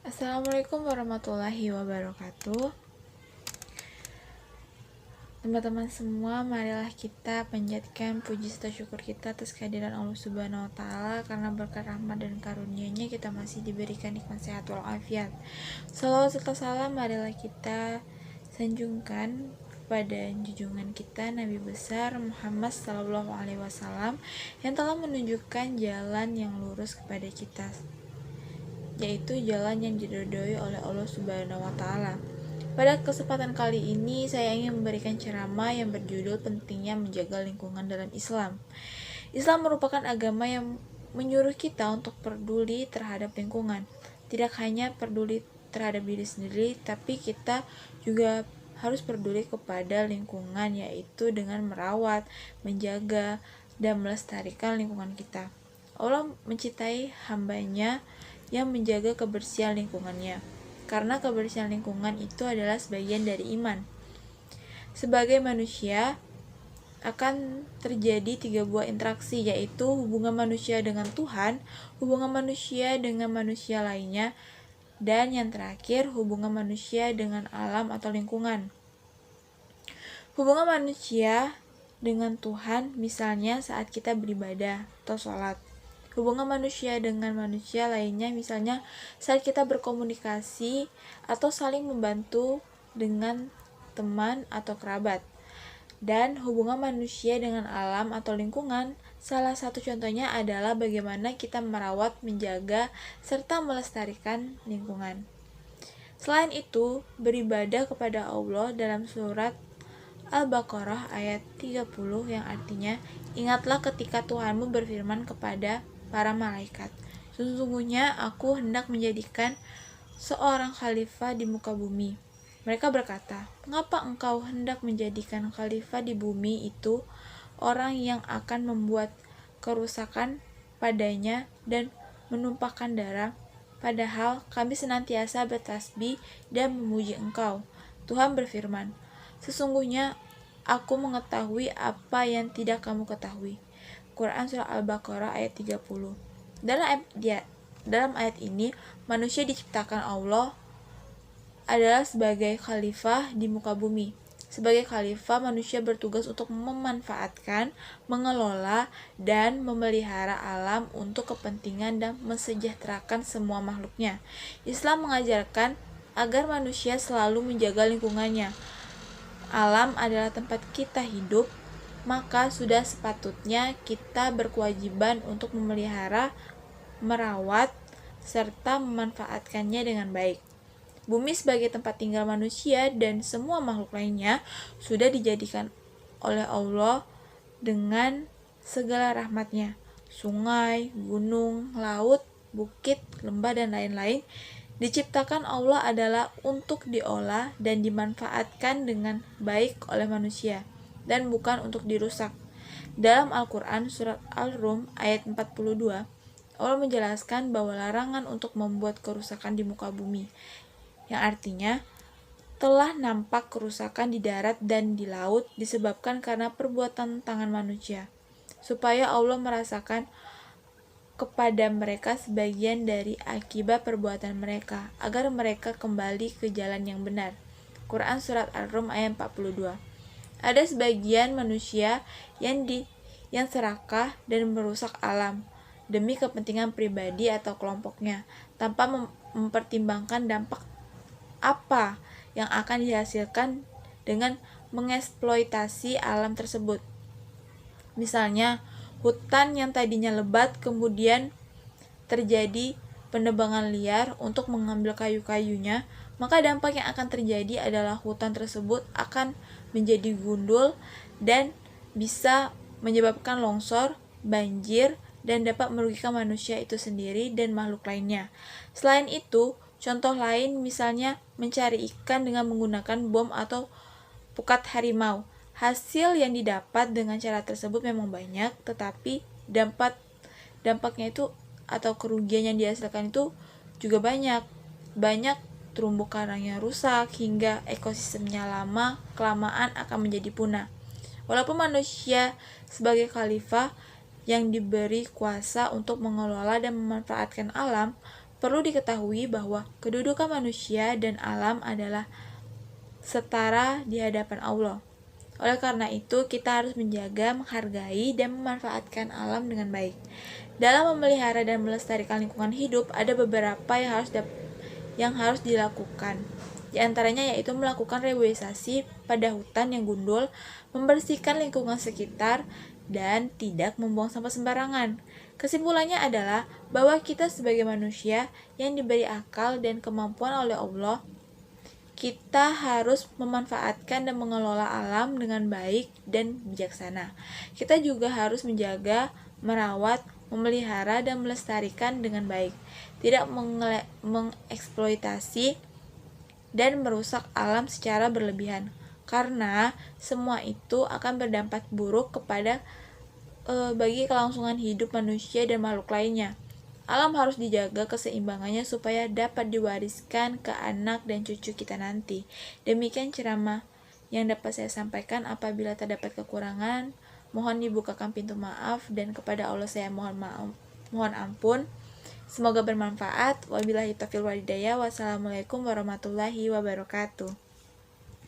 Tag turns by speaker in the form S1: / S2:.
S1: Assalamualaikum warahmatullahi wabarakatuh. Teman-teman semua, marilah kita panjatkan puji serta syukur kita atas kehadiran Allah Subhanahu wa taala, karena berkat rahmat dan karunia-Nya kita masih diberikan nikmat sehat walafiat. Salawat serta salam marilah kita sanjungkan kepada junjungan kita Nabi besar Muhammad sallallahu alaihi wasallam yang telah menunjukkan jalan yang lurus kepada kita, yaitu jalan yang diridhoi oleh Allah Subhanahu wa taala. Pada kesempatan kali ini saya ingin memberikan ceramah yang berjudul pentingnya menjaga lingkungan dalam Islam. Islam merupakan agama yang menyuruh kita untuk peduli terhadap lingkungan. Tidak hanya peduli terhadap diri sendiri, tapi kita juga harus peduli kepada lingkungan, yaitu dengan merawat, menjaga, dan melestarikan lingkungan kita. Allah mencintai hambanya yang menjaga kebersihan lingkungannya, karena kebersihan lingkungan itu adalah sebagian dari iman. Sebagai manusia, akan terjadi 3 buah interaksi, yaitu hubungan manusia dengan Tuhan, hubungan manusia dengan manusia lainnya, dan yang terakhir, hubungan manusia dengan alam atau lingkungan. Hubungan manusia dengan Tuhan misalnya saat kita beribadah atau sholat. Hubungan manusia dengan manusia lainnya misalnya saat kita berkomunikasi atau saling membantu dengan teman atau kerabat. Dan hubungan manusia dengan alam atau lingkungan, salah satu contohnya adalah bagaimana kita merawat, menjaga, serta melestarikan lingkungan. Selain itu, beribadah kepada Allah dalam surat Al-Baqarah ayat 30 yang artinya, ingatlah ketika Tuhanmu berfirman kepada para malaikat, sesungguhnya aku hendak menjadikan seorang khalifah di muka bumi. Mereka berkata, mengapa engkau hendak menjadikan khalifah di bumi itu orang yang akan membuat kerusakan padanya dan menumpahkan darah, padahal kami senantiasa bertasbih dan memuji engkau. Tuhan berfirman, sesungguhnya aku mengetahui apa yang tidak kamu ketahui. Quran Surah Al-Baqarah ayat 30. Dalam ayat ini, manusia diciptakan Allah adalah sebagai khalifah di muka bumi. Sebagai khalifah, manusia bertugas untuk memanfaatkan, mengelola, dan memelihara alam untuk kepentingan dan mensejahterakan semua makhluknya. Islam mengajarkan agar manusia selalu menjaga lingkungannya. Alam adalah tempat kita hidup, maka sudah sepatutnya kita berkewajiban untuk memelihara, merawat, serta memanfaatkannya dengan baik. Bumi sebagai tempat tinggal manusia dan semua makhluk lainnya sudah dijadikan oleh Allah dengan segala rahmatnya. Sungai, gunung, laut, bukit, lembah, dan lain-lain diciptakan Allah adalah untuk diolah dan dimanfaatkan dengan baik oleh manusia, dan bukan untuk dirusak. Dalam Al-Quran surat Al-Rum ayat 42, Allah menjelaskan bahwa larangan untuk membuat kerusakan di muka bumi, yang artinya telah nampak kerusakan di darat dan di laut disebabkan karena perbuatan tangan manusia, supaya Allah merasakan kepada mereka sebagian dari akibat perbuatan mereka, agar mereka kembali ke jalan yang benar. Quran surat Ar-Rum ayat 42. Ada sebagian manusia yang serakah dan merusak alam demi kepentingan pribadi atau kelompoknya, tanpa mempertimbangkan dampak apa yang akan dihasilkan dengan mengeksploitasi alam tersebut. Misalnya, hutan yang tadinya lebat kemudian terjadi penebangan liar untuk mengambil kayu-kayunya, maka dampak yang akan terjadi adalah hutan tersebut akan menjadi gundul dan bisa menyebabkan longsor, banjir, dan dapat merugikan manusia itu sendiri dan makhluk lainnya. Selain itu, contoh lain misalnya mencari ikan dengan menggunakan bom atau pukat harimau. Hasil yang didapat dengan cara tersebut memang banyak, tetapi dampaknya itu atau kerugian yang dihasilkan itu juga banyak. Banyak terumbu karang yang rusak hingga ekosistemnya lama-kelamaan akan menjadi punah. Walaupun manusia sebagai khalifah yang diberi kuasa untuk mengelola dan memanfaatkan alam, Perlu diketahui bahwa kedudukan manusia dan alam adalah setara di hadapan Allah. Oleh karena itu, kita harus menjaga, menghargai, dan memanfaatkan alam dengan baik. Dalam memelihara dan melestarikan lingkungan hidup, ada beberapa yang harus dilakukan. Di antaranya yaitu melakukan reboisasi pada hutan yang gundul, membersihkan lingkungan sekitar, dan tidak membuang sampah sembarangan. Kesimpulannya adalah bahwa kita sebagai manusia yang diberi akal dan kemampuan oleh Allah, kita harus memanfaatkan dan mengelola alam dengan baik dan bijaksana. Kita juga harus menjaga, merawat, memelihara, dan melestarikan dengan baik. Tidak mengeksploitasi dan merusak alam secara berlebihan. Karena semua itu akan berdampak buruk kepada bagi kelangsungan hidup manusia dan makhluk lainnya. Alam harus dijaga keseimbangannya supaya dapat diwariskan ke anak dan cucu kita nanti. Demikian ceramah yang dapat saya sampaikan. Apabila terdapat kekurangan, mohon dibukakan pintu maaf, dan kepada Allah saya mohon ampun. Semoga bermanfaat. Wabillahi taufiq wal hidayah. Wassalamualaikum warahmatullahi wabarakatuh.